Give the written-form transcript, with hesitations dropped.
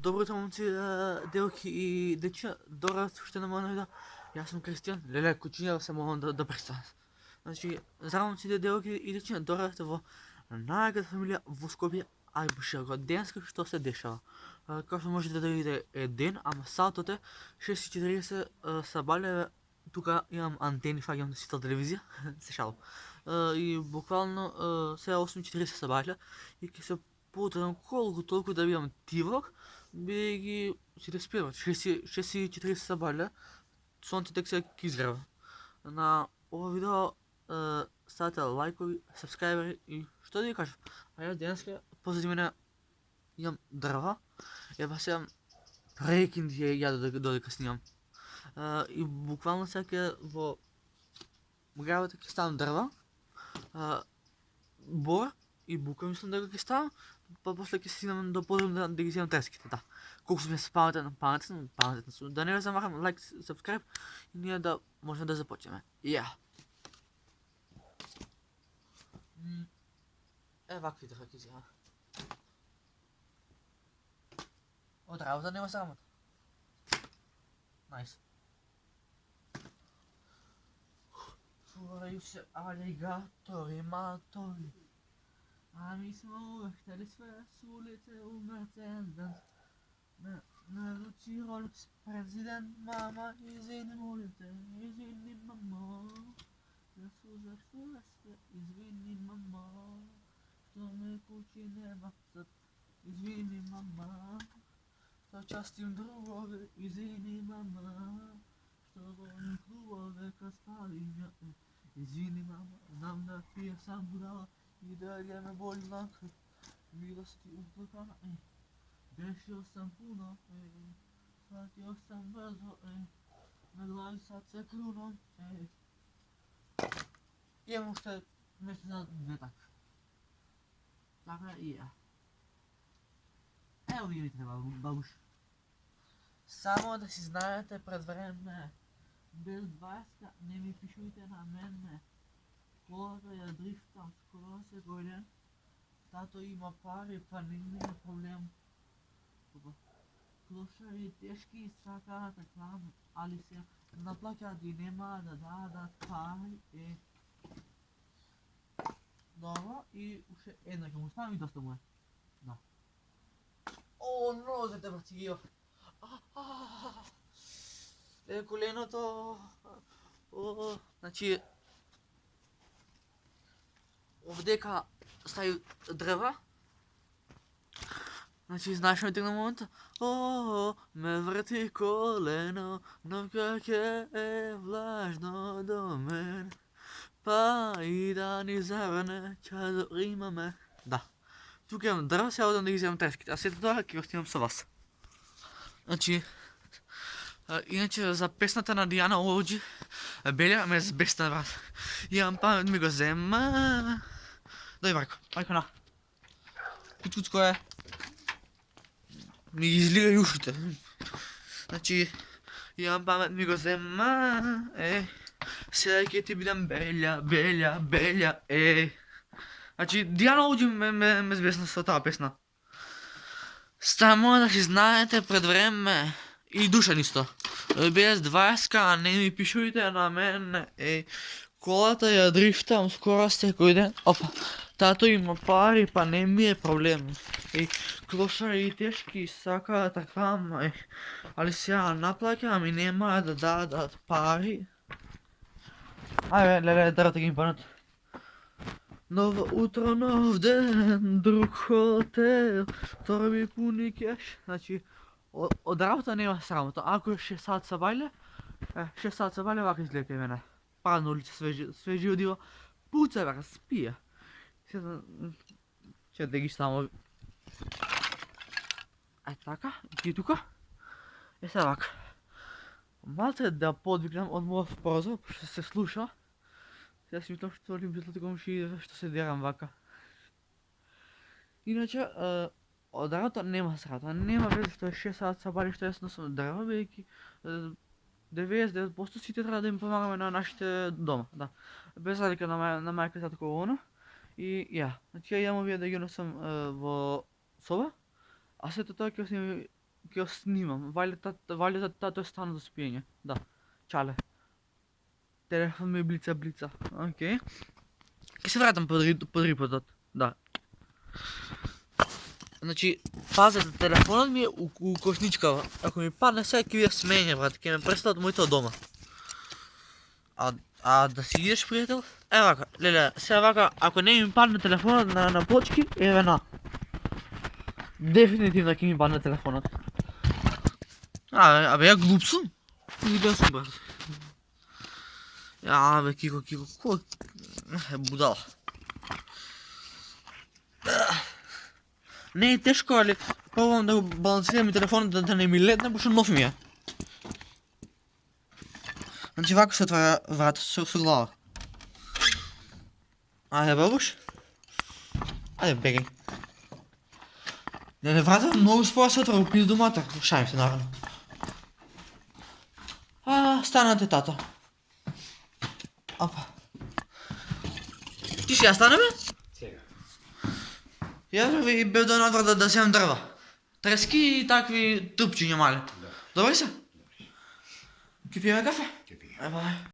Добро утро, момци, девойки и дечица. Добре още на моя видео. И аз съм Кристиан. Леле, кучиня се мога да представя. Значи, здраво, момци, девойки и дечица. Добре сте во най-гата фамилия во Скопје, Ајбушева. Денеска што се дешава? Како што можете да видите е ден, ама саатот е 6:40 сабале. Тука имам антени, фаќам сител телевизија. Се шалам. И буквално сега 8:40 сабале и ќе се потребам колку толку да бидам тивок, бидејќи си да спират. 6:40 сабале, сонце тек се ќе изгрева. На ова видео ставете лайкови, сабскрајбери и што да ви кажам. А ја денеска позади мене имам дрва, ева сега прекинди ја додека снимам. И буквално сега ќе во градот ќе ставам дрва, бор и бука мислам да ќе ставам, па после ќе стигнам до подобно да ги земам треските, да. Колку сме паметен, да не ве замарам, лайк, сабскрайб и ние да можеме да започнеме. Вакви дрва ќе земам. Од работа нема срамота. Најс. Чувају се алигатори, матори. А ми сме увехтели све с улице у Мерцедес. Наручи Ролекс президент, мама, извини молите, извини мамо. Засузах сте, извини мама. Што ме кучи нема съд, извини мама. Што частим другове, извини мама. Што волим клубове, kad spalim ja, извини мама. Знам да пия сам будала и да ме боли ланка. Милости уплакана, грешил sam puno, shvatio sam brzo, na glavi sad se krunom, Имам още нещо за две така и я. Ево видите, бабуш. Само да си знаете пред време, без 20 не ми пишуйте на мене. Колата я дрифтам, скоро се годен. Тато има пари, па не ми е проблем. Клошари тежки сака така, али се наплакат и нема да дадат пари. Добро, и уште една ќе му ставам и доста му е. Да. О, нозете брати ги коленото. Значи овдека стави дрва. Значи знаеш ме на момента. Ме врати колено, но как е влажно до мен. Па и да ни завърне, че имаме. Да. Тук имам дрва, сега да ги вземам треските. А след това ќе го снимам с вас. Значи, иначе за песната на Диана Олджи, Беля ме сбесна, брат. Имам памет ми го взема. Дай, майко, на. Куцко е. Ми ги излига и ушите. Значи, имам памет ми го взема. Сега ќе ти бидам беля, Значи, Диана Олджи ме сбесна со таа песна. Само да си знаете пред време. И Душан исто. Без 20, не ми пишуйте на мен. Колата ја дрифтам скоро секој ден. Опа, тато има пари, па не ми е проблем. Клошари тешки сака така, али сега наплакам и нема да дадат пари. Ајде, леле, дрвата ги ми паднат. Ново утро, нов ден, друг хотел, торби пуни кеш. Значи, од работа нема срамота. Ако е 6 сат сабајле, 6 сат сабајле вака изгледа кај мене. Пада на улица, свежи одива, пуца вака, спија. Ќе да ги ставам. Така, ги тука. Сега вака. Малце да подвигнам од мојот прозор, пошто се слуша. Сега си мислам што олимпијските комшии што се дерам вака. Иначе, од работа нема срамота, нема везе што е 6 сат сабајле што јас носам дрва, бидејќи 99% сите треба да им помагаме на нашите дома, да. Без разлика на мајка, татко, оно. И ја, значи ја имам овие да ги носам во соба, а сето тоа ќе снимам Che io snimam, voglio tatuare stanno da spiegare. Da, ciao. Telefon mi blica. Ok. Che se vratам подрипотот. Да. Значи, пазата телефонът ми е у косничкава. Ако ми падне всеки вие сменя, брат, ке ме престат моето дома. Да си идеш, приятел? Вака, леле, сега вака, ако не ми падне телефонът на почки, вена. Definitivno ќе ми падне телефонът. Абе, ја глуп сум. Идео сум, брат. Абе, Кико, кој е будала? Не е тешко, али пробвам да го балансирам и телефонът да не ми летне, пошто нов ми е. Значи вака се отваря врата со глава. Ајде, бабуш. Ајде, бегај. Не, врата много спора се отваря, пизду матер. Шајм се, наравно. Станате, тато. Опа. Ти ще ја стане, бе? Сега. Ја ви бе до надвор да сеем дрва. Трески и такви трупчиња мали. Да. Добре се? Ќе пиеме кафе? Ќе пиеме. Ајде.